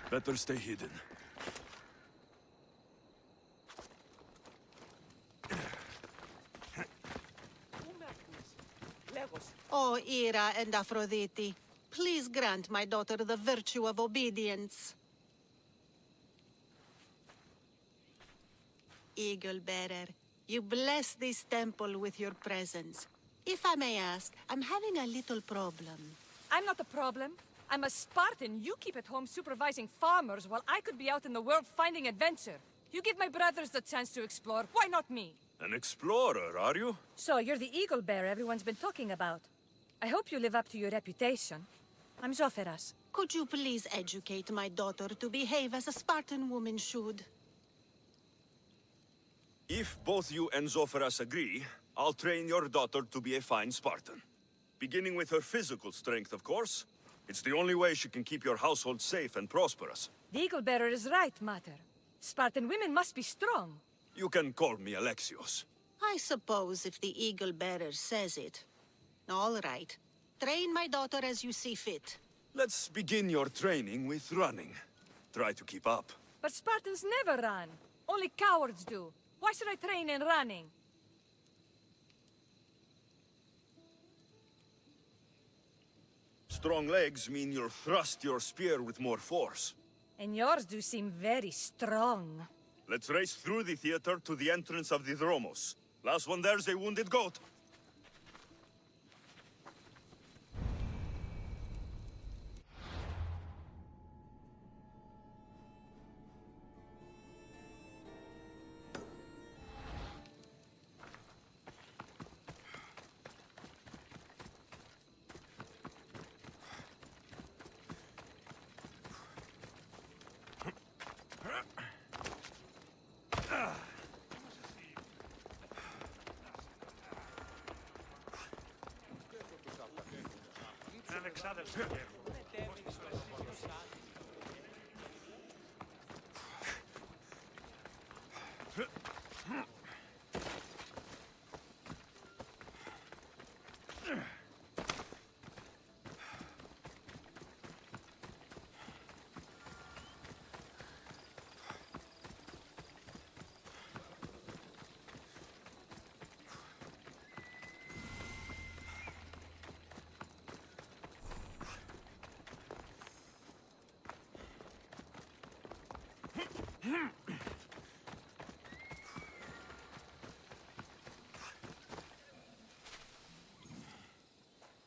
Better stay hidden. O Ira and Aphrodite, please grant my daughter the virtue of obedience. Eagle-bearer, you bless this temple with your presence. If I may ask, I'm having a little problem. I'm not the problem. I'm a Spartan. You keep at home supervising farmers while I could be out in the world finding adventure. You give my brothers the chance to explore. Why not me? An explorer, are you? So, you're the eagle bearer everyone's been talking about. I hope you live up to your reputation. I'm Zoferas. Could you please educate my daughter to behave as a Spartan woman should? If both you and Zoferas agree, I'll train your daughter to be a fine Spartan. Beginning with her physical strength, of course. It's the only way she can keep your household safe and prosperous. The eagle bearer is right, Mater. Spartan women must be strong. You can call me Alexios. I suppose if the Eagle-bearer says it. All right. Train my daughter as you see fit. Let's begin your training with running. Try to keep up. But Spartans never run. Only cowards do. Why should I train in running? Strong legs mean you'll thrust your spear with more force. And yours do seem very strong. Let's race through the theater to the entrance of the Dromos. Last one there's a wounded goat.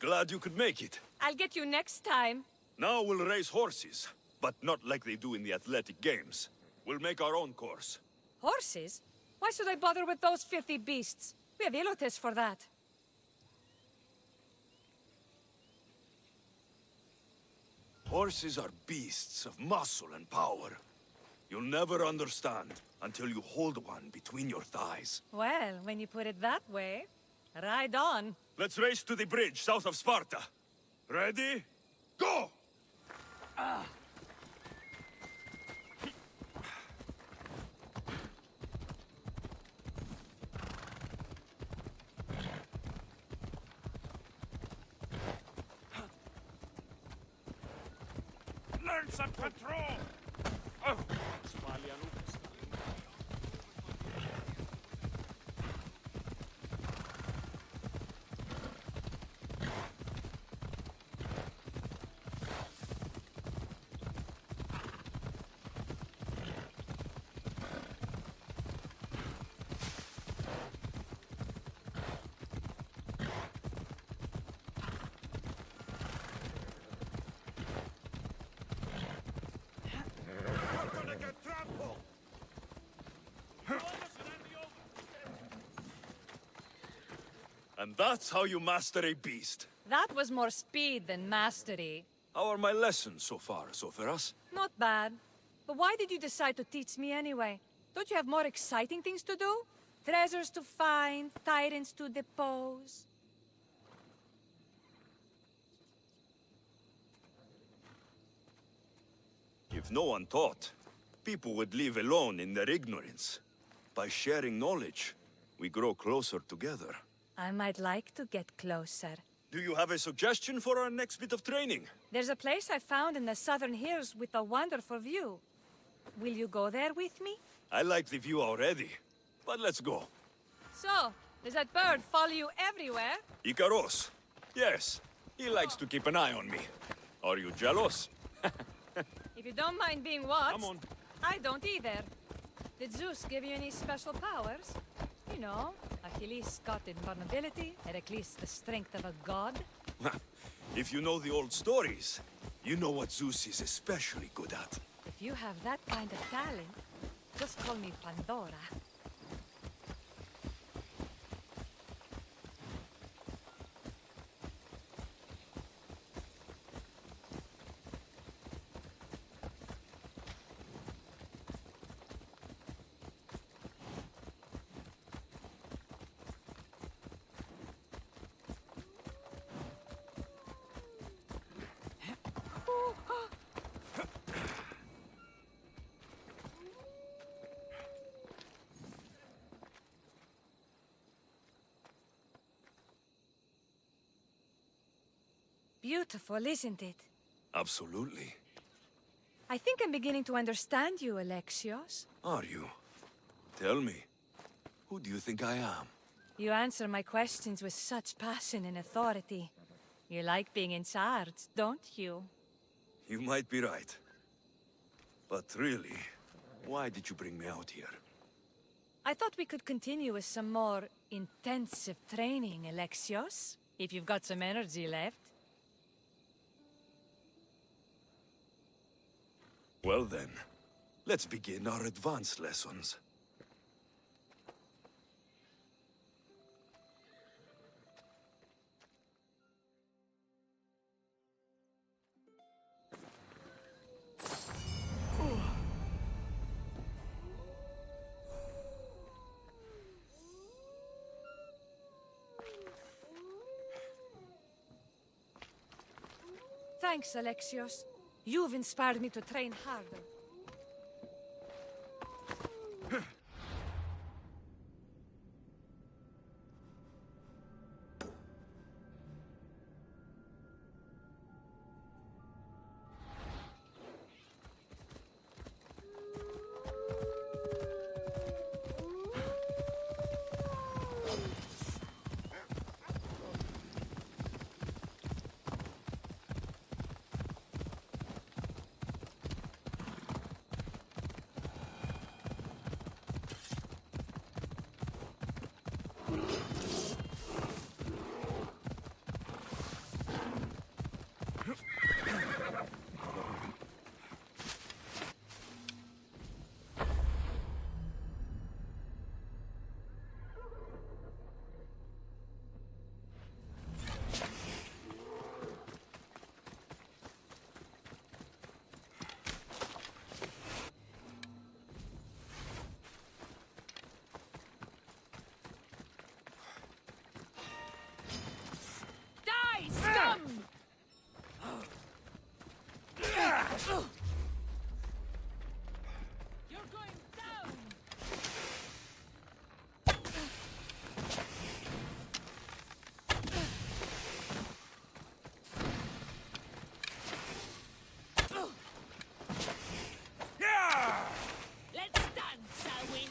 Glad you could make it. I'll get you next time. Now we'll race horses, but not like they do in the athletic games. We'll make our own course. Horses? Why should I bother with those filthy beasts? We have elotes for that. Horses are beasts of muscle and power. You'll never understand until you hold one between your thighs. Well, when you put it that way, ride on. Let's race to the bridge south of Sparta. Ready? Go! Learn some control! Oh. And that's how you master a beast. That was more speed than mastery. How are my lessons so far, Zoferas? Not bad. But why did you decide to teach me anyway? Don't you have more exciting things to do? Treasures to find, tyrants to depose. If no one taught, people would live alone in their ignorance. By sharing knowledge, we grow closer together. I might like to get closer. Do you have a suggestion for our next bit of training? There's a place I found in the southern hills with a wonderful view. Will you go there with me? I like the view already, but let's go. So, does that bird follow you everywhere? Icaros. Yes, he likes to keep an eye on me. Are you jealous? If you don't mind being watched, Come on. I don't either. Did Zeus give you any special powers? You know, Achilles got invulnerability, Heracles the strength of a god. If you know the old stories, you know what Zeus is especially good at. If you have that kind of talent, just call me Pandora. Beautiful, isn't it? Absolutely. I think I'm beginning to understand you, Alexios. Are you? Tell me, who do you think I am? You answer my questions with such passion and authority. You like being in charge, don't you? You might be right. But really, why did you bring me out here? I thought we could continue with some more intensive training, Alexios, if you've got some energy left. Well then, let's begin our advanced lessons. Thanks, Alexios. You've inspired me to train harder. You're going down! Yeah! Let's dance, shall we?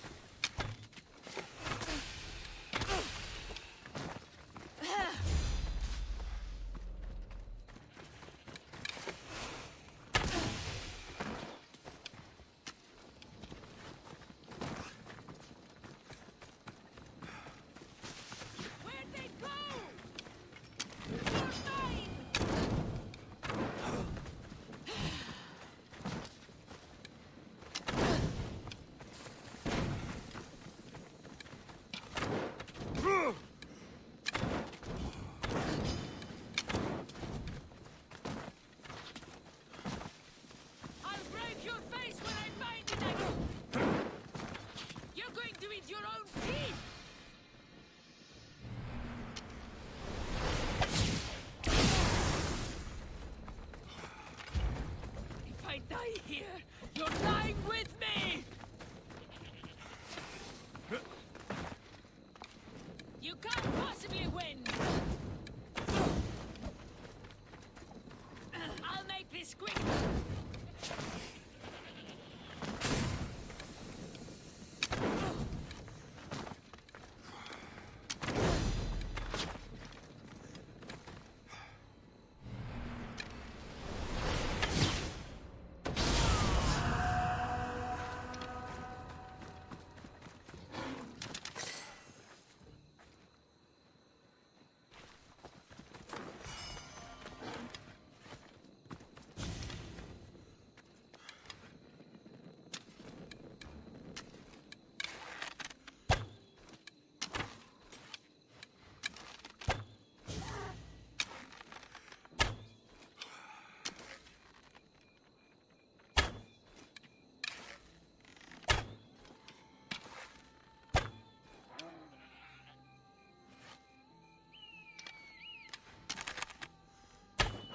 Where'd they go? You're mine! I'll break your face when I find it again! You're going to eat your own teeth! If I die here, you're dying with me! You can't possibly win!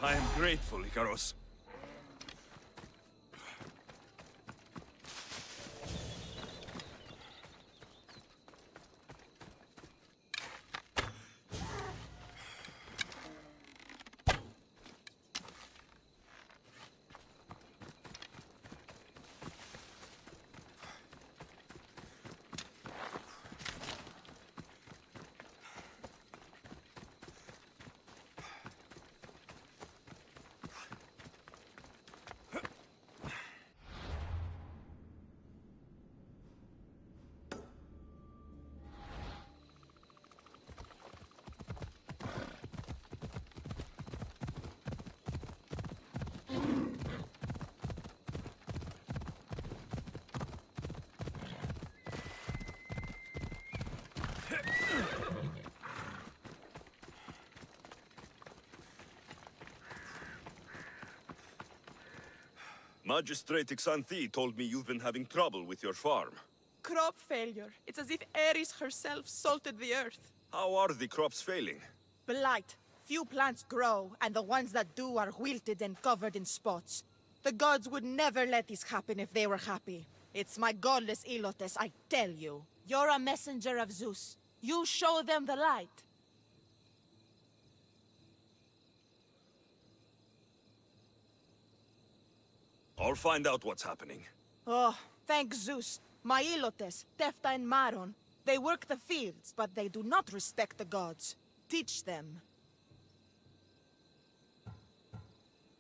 I am grateful, Icaros. Magistrate Xanthi told me you've been having trouble with your farm. Crop failure. It's as if Ares herself salted the earth. How are the crops failing? Blight. Few plants grow, and the ones that do are wilted and covered in spots. The gods would never let this happen if they were happy. It's my godless Ilotes, I tell you. You're a messenger of Zeus. You show them the light. I'll find out what's happening. Oh, thank Zeus. My Ilotes, Tefta and Maron, they work the fields, but they do not respect the gods. Teach them.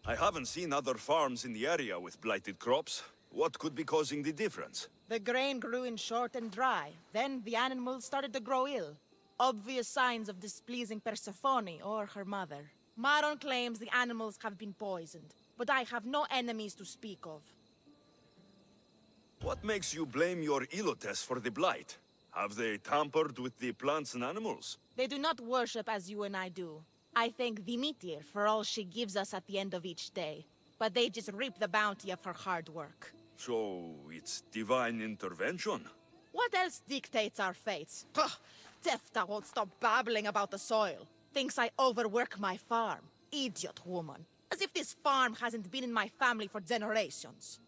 I haven't seen other farms in the area with blighted crops. What could be causing the difference? The grain grew in short and dry. Then the animals started to grow ill. Obvious signs of displeasing Persephone or her mother. Maron claims the animals have been poisoned, but I have no enemies to speak of. What makes you blame your Ilotes for the blight? Have they tampered with the plants and animals? They do not worship as you and I do. I thank Demeter for all she gives us at the end of each day, but they just reap the bounty of her hard work. So, it's divine intervention? What else dictates our fates? Ugh, Tefta won't stop babbling about the soil. Thinks I overwork my farm. Idiot woman. As if this farm hasn't been in my family for generations.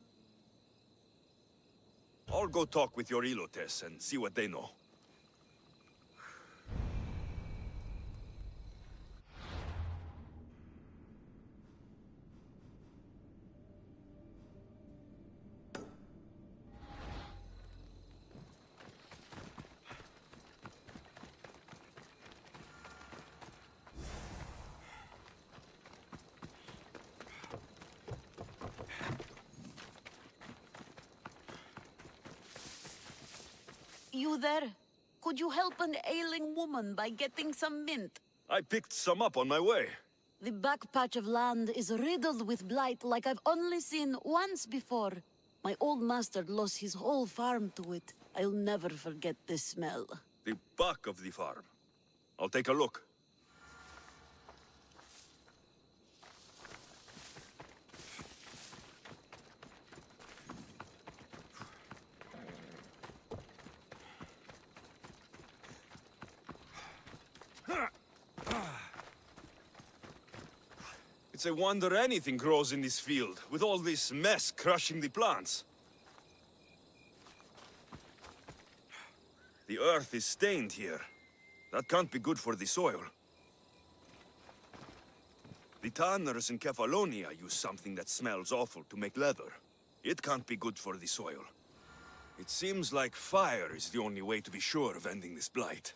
I'll go talk with your Ilotes and see what they know. You there? Could you help an ailing woman by getting some mint? I picked some up on my way. The back patch of land is riddled with blight like I've only seen once before. My old master lost his whole farm to it. I'll never forget this smell. The back of the farm. I'll take a look. It's a wonder anything grows in this field, with all this mess crushing the plants. The earth is stained here. That can't be good for the soil. The tanners in Kefalonia use something that smells awful to make leather. It can't be good for the soil. It seems like fire is the only way to be sure of ending this blight.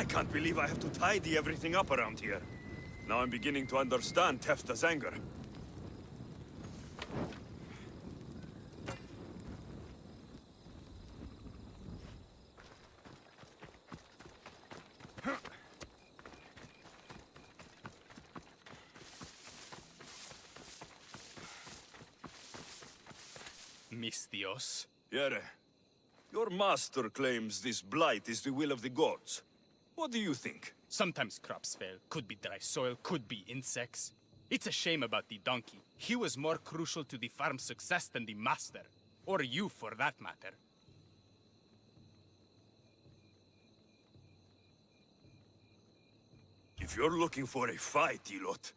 can't believe I have to tidy everything up around here. Now I'm beginning to understand Tefta's anger. Mistios. Yere, your master claims this blight is the will of the gods. What do you think? Sometimes crops fail. Could be dry soil, could be insects. It's a shame about the donkey. He was more crucial to the farm's success than the master. Or you, for that matter. If you're looking for a fight, Elot,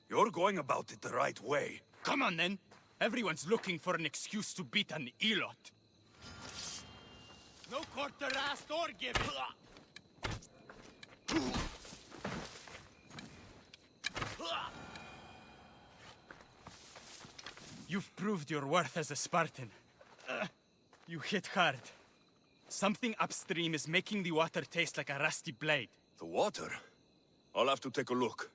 you're going about it the right way. Come on, then. Everyone's looking for an excuse to beat an Elot. No quarter asked or given. You've proved your worth as a Spartan. You hit hard. Something upstream is making the water taste like a rusty blade. The water? I'll have to take a look.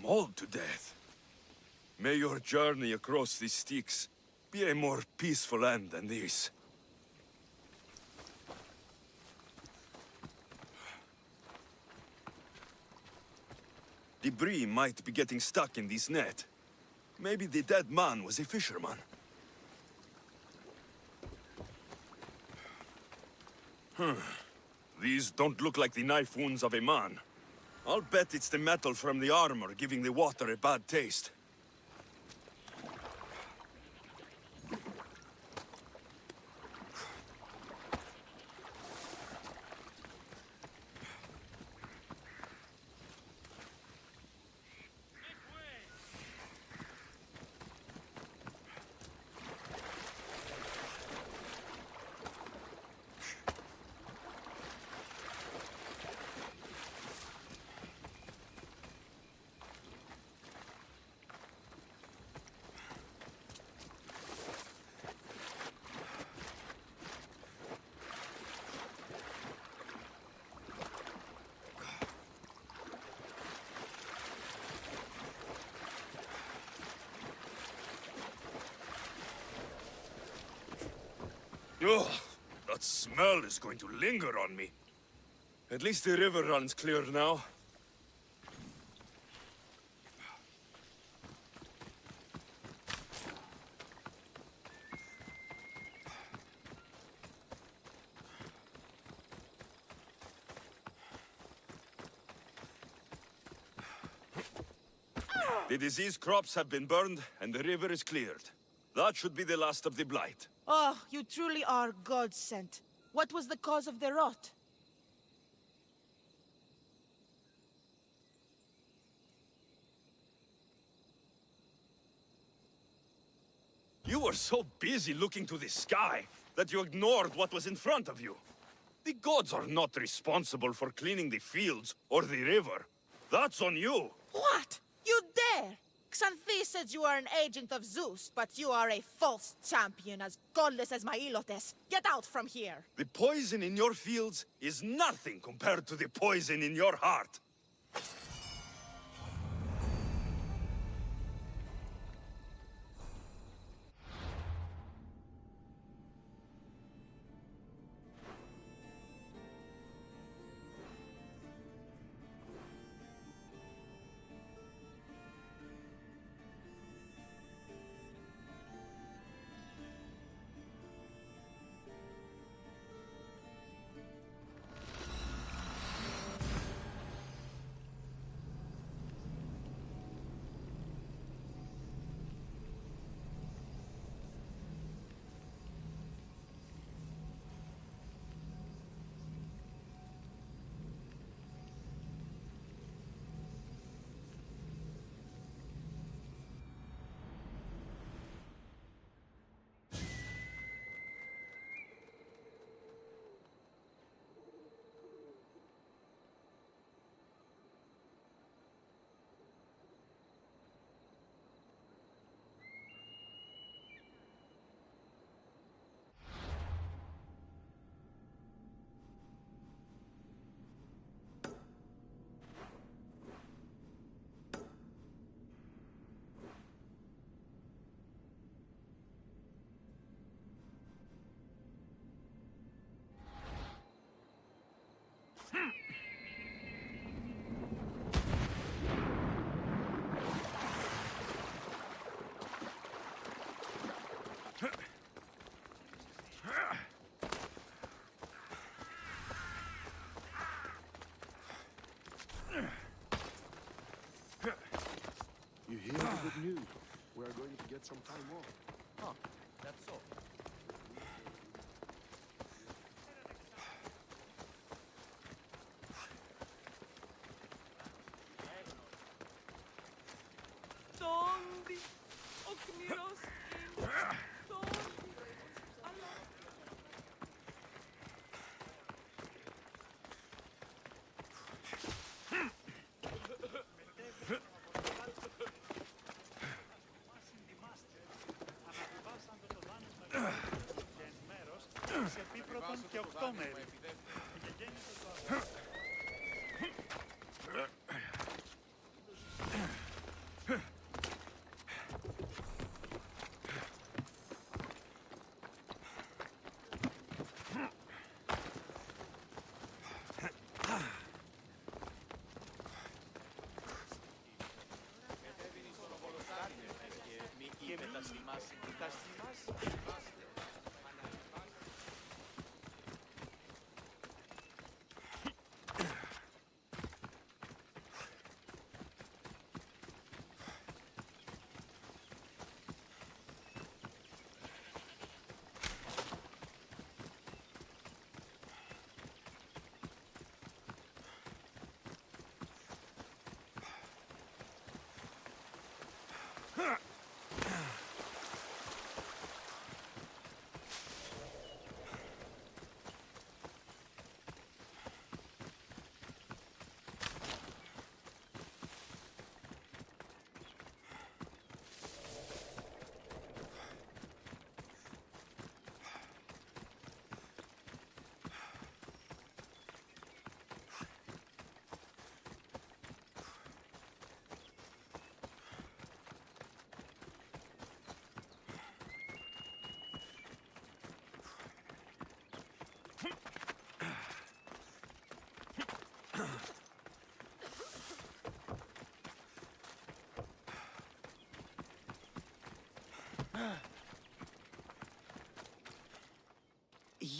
Mauled to death. May your journey across the Styx be a more peaceful end than this. Debris might be getting stuck in this net. Maybe the dead man was a fisherman. These don't look like the knife wounds of a man. I'll bet it's the metal from the armor giving the water a bad taste. Ugh, that smell is going to linger on me. At least the river runs clear now. The disease crops have been burned, and the river is cleared. That should be the last of the blight. Oh, you truly are God-sent. What was the cause of the rot? You were so busy looking to the sky that you ignored what was in front of you. The gods are not responsible for cleaning the fields or the river. That's on you. What? You dare? Xanthi says you are an agent of Zeus, but you are a false champion, as godless as my Ilotes. Get out from here! The poison in your fields is nothing compared to the poison in your heart. good news. We are going to get some time off. Huh, that's all. Zombie! Okmiros! Zombie! Allah! Σε επίπρωτον και 8 μέρη.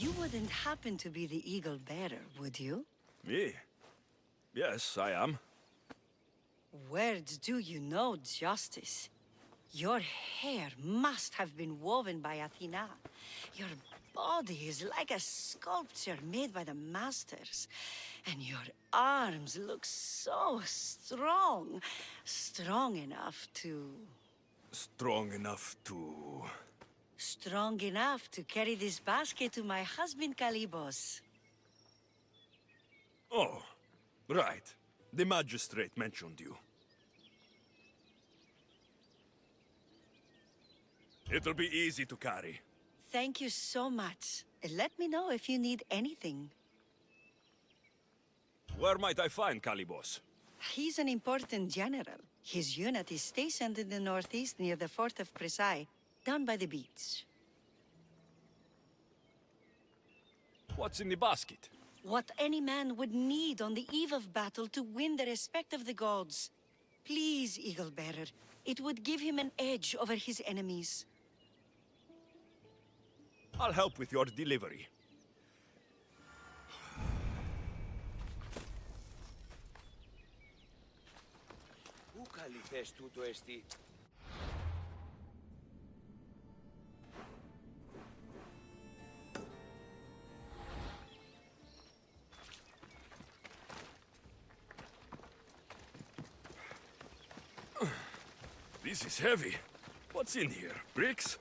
You wouldn't happen to be the eagle bearer, would you? Me? Yes, I am. Words do you know, Justice? Your hair must have been woven by Athena. Your body is like a sculpture made by the masters. And your arms look so strong. Strong enough to... Strong enough to... Strong enough to carry this basket to my husband, Kalibos. Oh, right. The magistrate mentioned you. It'll be easy to carry. Thank you so much. Let me know if you need anything. Where might I find Kalibos? He's an important general. His unit is stationed in the northeast near the fort of Presai, down by the beach. What's in the basket? What any man would need on the eve of battle to win the respect of the gods. Please, Eagle Bearer, it would give him an edge over his enemies. I'll help with your delivery. Πού καλυθές τούτο εστί? This is heavy. What's in here? Bricks?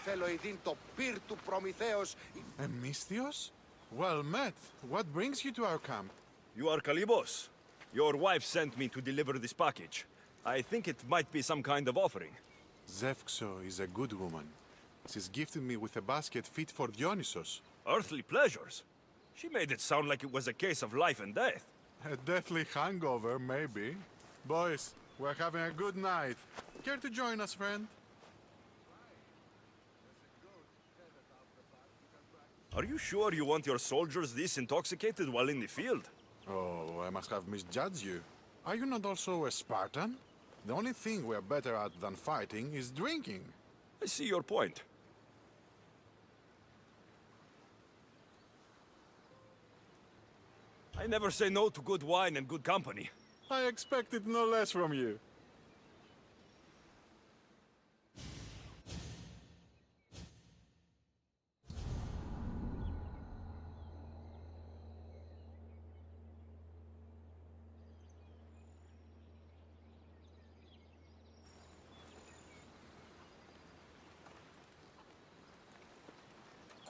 θέλω ειδήν το πυρ του Προμηθέως. Misthios? Well met. What brings you to our camp? You are Kalibos. Your wife sent me to deliver this package. I think it might be some kind of offering. Zevxo is a good woman. She's gifted me with a basket fit for Dionysos. Earthly pleasures? She made it sound like it was a case of life and death. A deathly hangover, maybe. Boys, we're having a good night. Care to join us, friend? Are you sure you want your soldiers this intoxicated while in the field? Oh, I must have misjudged you. Are you not also a Spartan? The only thing we're better at than fighting is drinking. I see your point. I never say no to good wine and good company. I expected no less from you.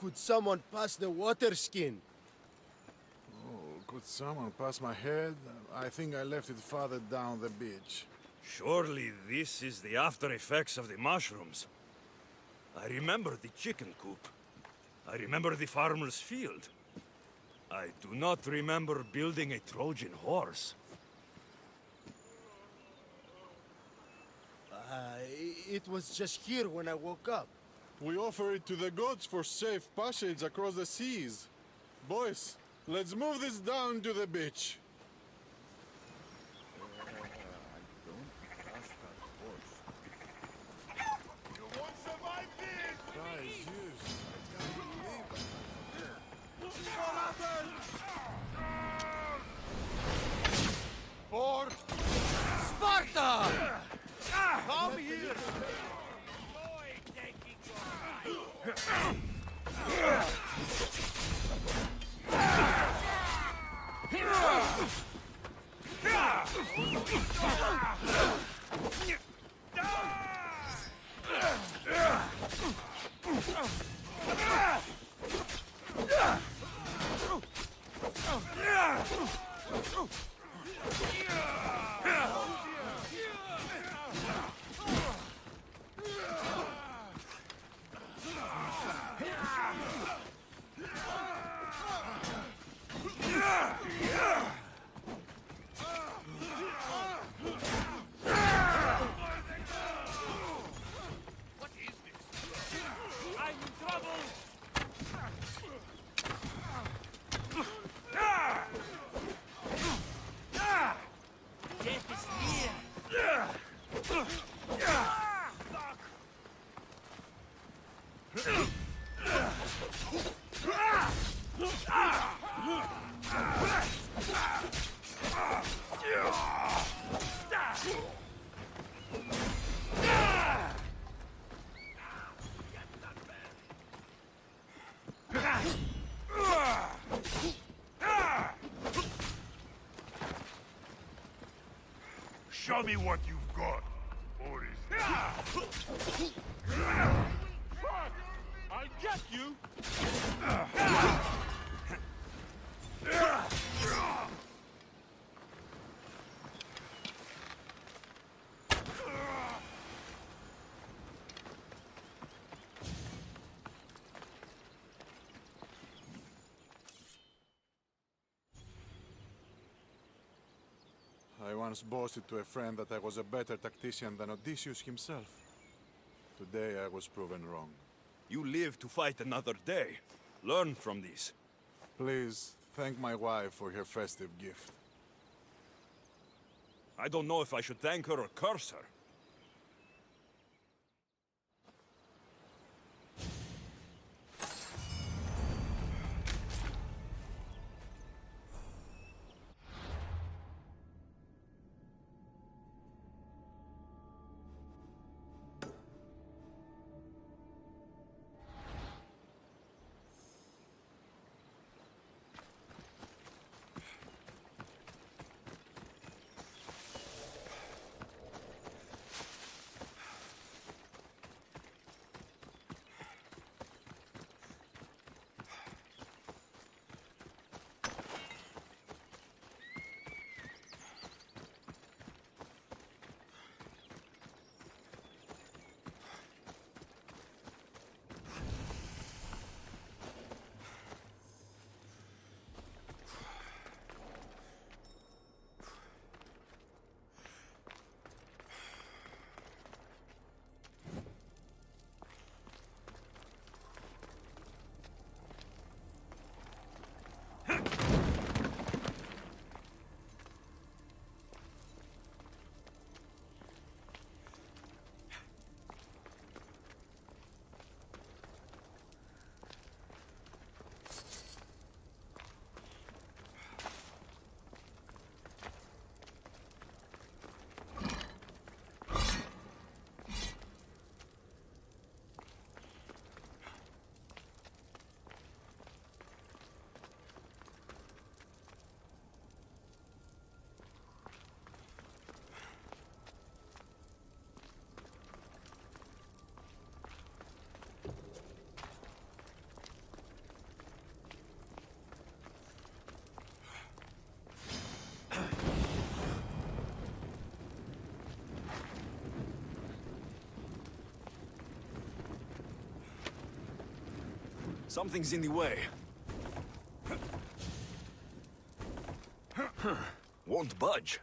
Could someone pass the water skin? Oh, could someone pass my head? I think I left it farther down the beach. Surely this is the after effects of the mushrooms. I remember the chicken coop. I remember the farmer's field. I do not remember building a Trojan horse. It was just here when I woke up. We offer it to the gods for safe passage across the seas. Boys, let's move this down to the beach. Sparta! Come here! Show me what you've got, Odyssey. I'll get you! I once boasted to a friend that I was a better tactician than Odysseus himself. Today I was proven wrong. You live to fight another day. Learn from this. Please, thank my wife for her festive gift. I don't know if I should thank her or curse her. Something's in the way. Won't budge.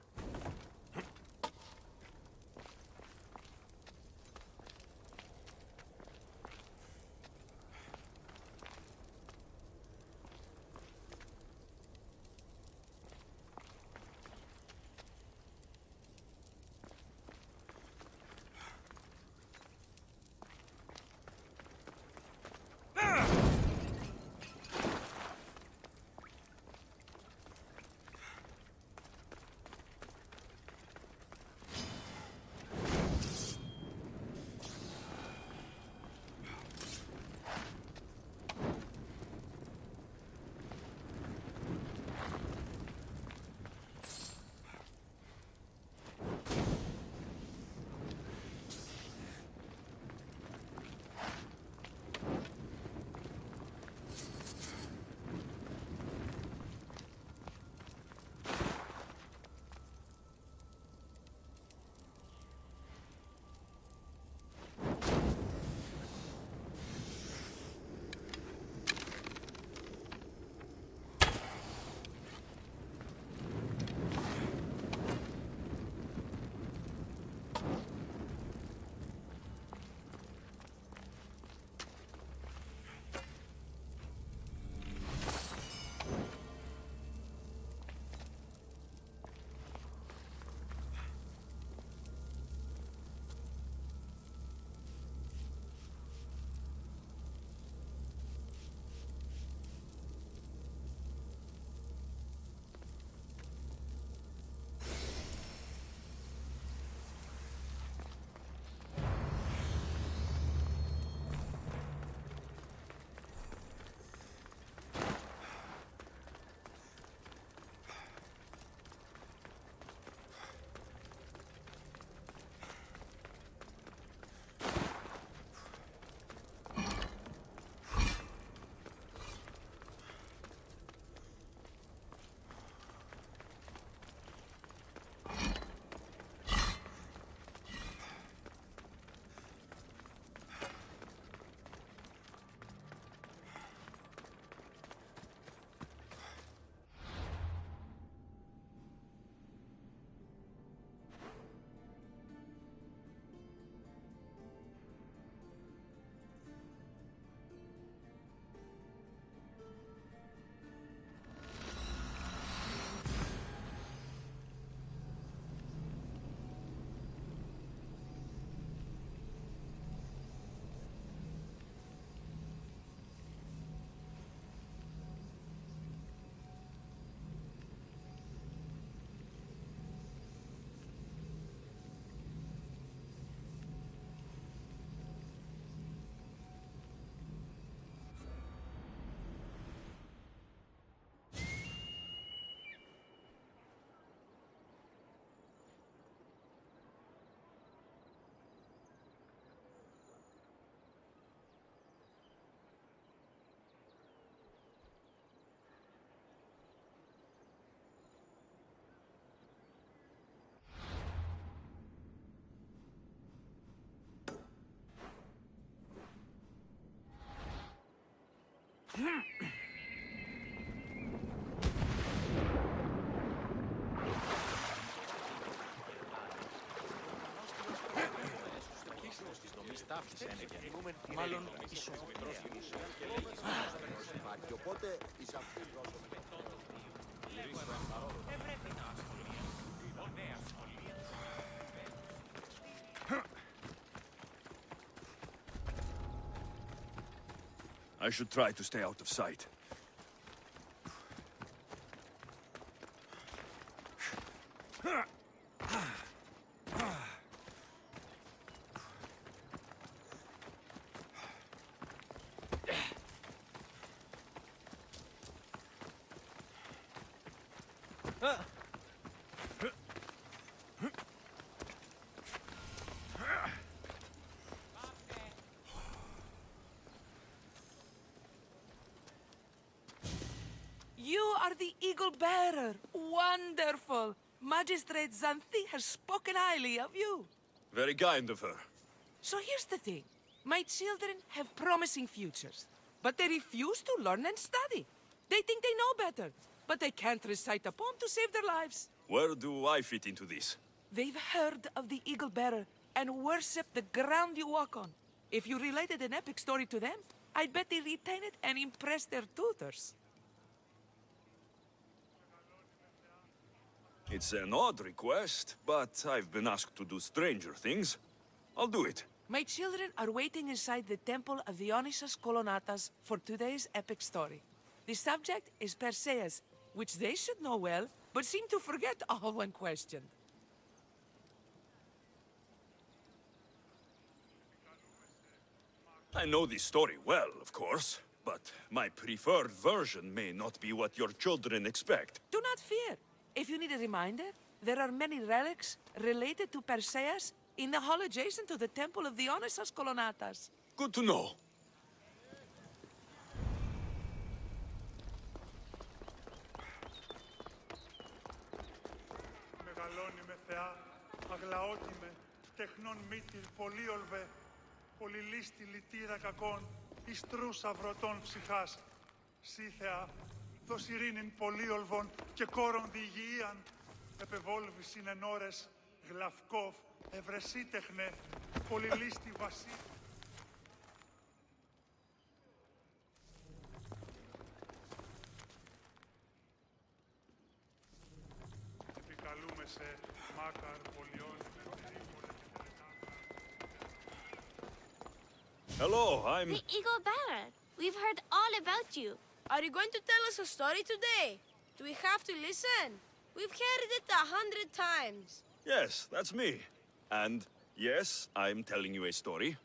Μάλλον οπότε εις αυτήν δώσουμε. I should try to stay out of sight. You are the Eagle Bearer. Wonderful. Magistrate Xanthi has spoken highly of you. Very kind of her. So here's the thing. My children have promising futures. but they refuse to learn and study. They think they know better, but they can't recite a poem to save their lives. Where do I fit into this? They've heard of the Eagle Bearer and worship the ground you walk on. If you related an epic story to them, I'd bet they retain it and impress their tutors. It's an odd request, but I've been asked to do stranger things. I'll do it. My children are waiting inside the temple of Dionysus Kolonatas for today's epic story. The subject is Perseus, which they should know well, but seem to forget all when questioned. I know the story well, of course, but my preferred version may not be what your children expect. Do not fear. If you need a reminder, there are many relics related to Perseus in the hall adjacent to the temple of Dionysus Kolonatas. Good to know. Μεγαλώνει με θεά, αγλαότιμε, τεχνών μύτηρ, πολύολβε, πολυλίστη λυτήρα κακών, ιστρούσα βρωτών ψυχάς. Σύ θεά, δώσ' ειρήνην πολύολβων και κόρων διηγείαν, επεβόλβησιν εν ώρες, γλαυκόφ, ευρεσίτεχνε, πολυλίστη βασί. Επικαλούμε σε μάκαρ πολιών. Hello, I'm... The Eagle Bearer. We've heard all about you. Are you going to tell us a story today? Do we have to listen? We've heard it 100 times. Yes, that's me. And yes, I'm telling you a story.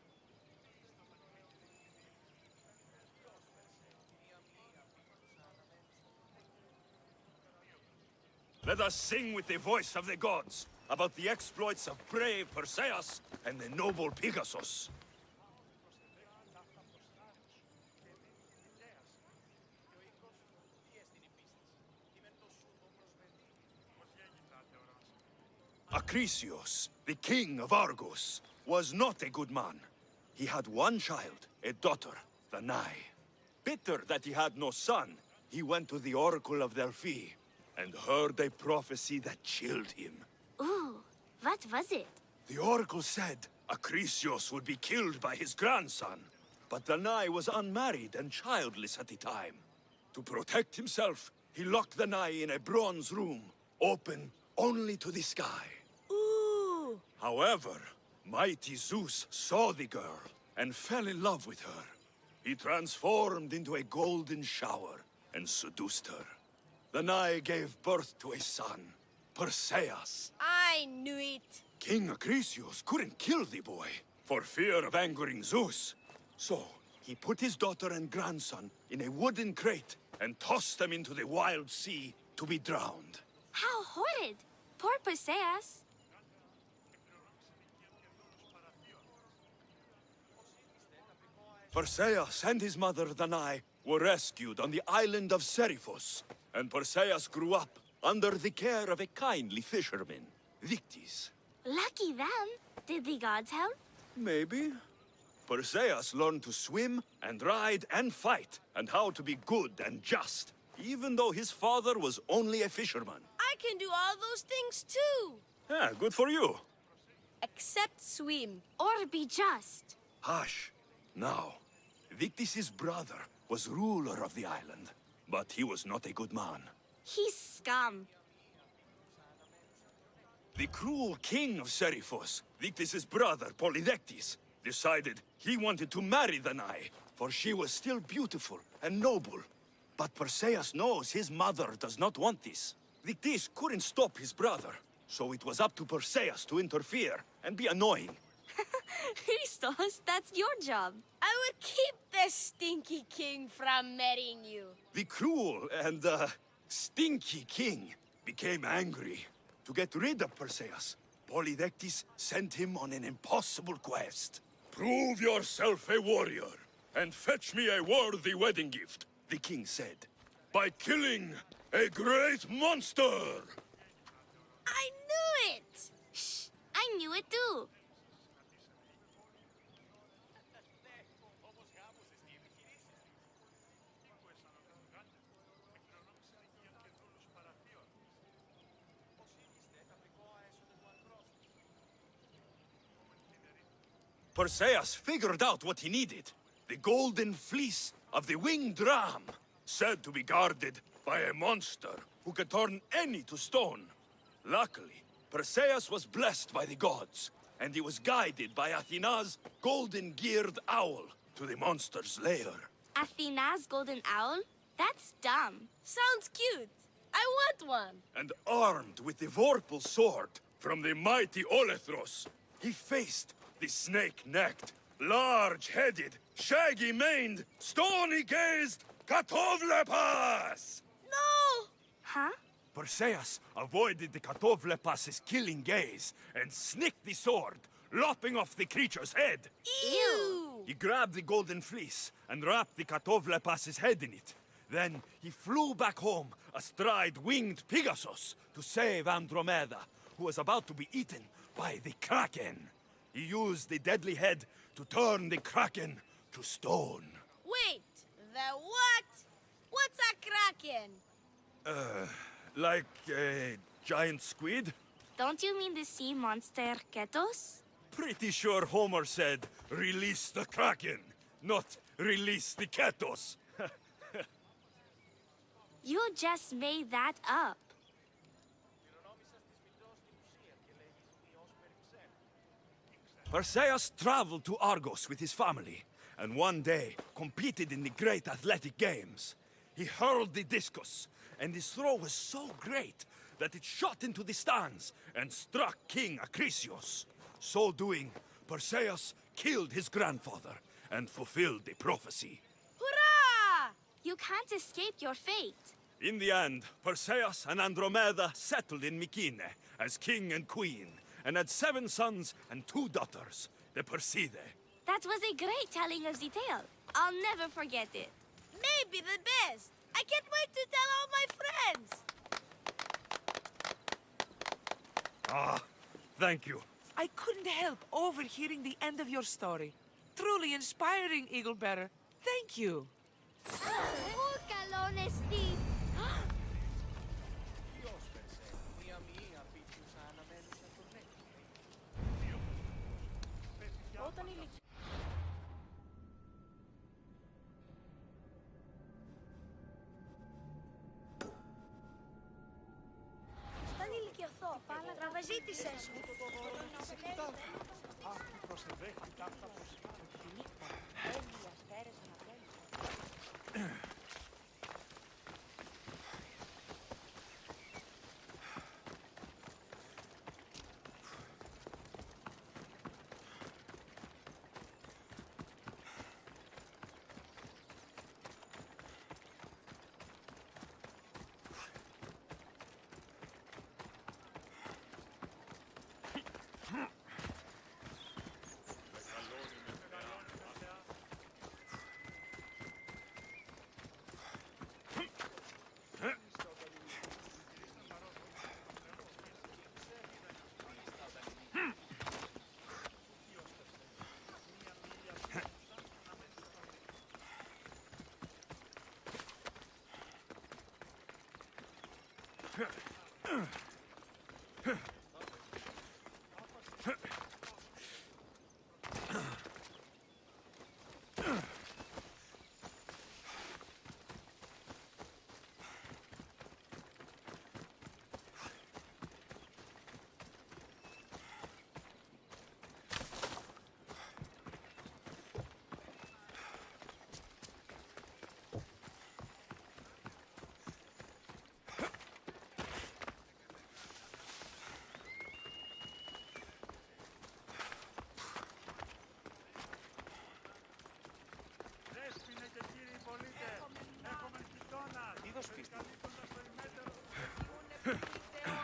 Let us sing with the voice of the gods about the exploits of brave Perseus and the noble Pegasus. Acrisius, the king of Argos, was not a good man. He had one child, a daughter, Danae. Bitter that he had no son, he went to the oracle of Delphi and heard a prophecy that chilled him. Ooh, what was it? The oracle said Acrisius would be killed by his grandson, but Danae was unmarried and childless at the time. To protect himself, he locked Danae in a bronze room, open only to the sky. Ooh! However, mighty Zeus saw the girl and fell in love with her. He transformed into a golden shower and seduced her. Danae gave birth to a son, Perseus. I knew it. King Acrisius couldn't kill the boy for fear of angering Zeus. So, he put his daughter and grandson in a wooden crate and tossed them into the wild sea to be drowned. How horrid! Poor Perseus. Perseus and his mother Danae were rescued on the island of Seriphos, and Perseus grew up under the care of a kindly fisherman, Victis. Lucky them. Did the gods help? Maybe. Perseus learned to swim and ride and fight, and how to be good and just, even though his father was only a fisherman. I can do all those things too. Yeah, good for you. Except swim. Or be just. Hush. Now, Victis' brother was ruler of the island, but he was not a good man. He's scum. The cruel king of Seriphos, Victis' brother Polydectes, decided he wanted to marry Danae, for she was still beautiful and noble. But Perseus knows his mother does not want this. Victis couldn't stop his brother, so it was up to Perseus to interfere and be annoying. Christos, that's your job. I will keep the stinky king from marrying you. The cruel and, stinky king became angry. To get rid of Perseus, Polydectes sent him on an impossible quest. Prove yourself a warrior, and fetch me a worthy wedding gift, the king said, by killing a great monster! I knew it! Shh, I knew it too. Perseus figured out what he needed. The golden fleece of the winged ram, said to be guarded by a monster who could turn any to stone. Luckily, Perseus was blessed by the gods, and he was guided by Athena's golden-geared owl to the monster's lair. Athena's golden owl? That's dumb. Sounds cute. I want one. And armed with the vorpal sword from the mighty Olethros, he faced the snake-necked, large-headed, shaggy-maned, stony-gazed Katovlepas! No! Huh? Perseus avoided the Katovlepas's killing gaze and snicked the sword, lopping off the creature's head. Ew! He grabbed the golden fleece and wrapped the Katovlepas's head in it. Then he flew back home astride winged Pegasus to save Andromeda, who was about to be eaten by the Kraken. He used the deadly head to turn the Kraken to stone. Wait, the what? What's a kraken? Like a giant squid? Don't you mean the sea monster Ketos? Pretty sure Homer said, release the Kraken, not release the Ketos. You just made that up. Perseus traveled to Argos with his family, and one day competed in the great athletic games. He hurled the discus, and his throw was so great that it shot into the stands and struck King Acrisius. So doing, Perseus killed his grandfather and fulfilled the prophecy. Hurrah! You can't escape your fate. In the end, Perseus and Andromeda settled in Mycenae as king and queen, and had 7 sons and 2 daughters, the Perseidae. That was a great telling of the tale. I'll never forget it. Maybe the best. I can't wait to tell all my friends. Ah, thank you. I couldn't help overhearing the end of your story. Truly inspiring, Eaglebearer. Thank you. Τραπεζίτησέ σου.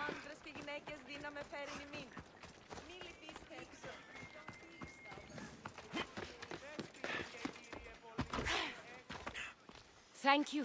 Άντρες και γυναίκες δύναμε φέρει ημίν. Μη λυπήστε. Thank you.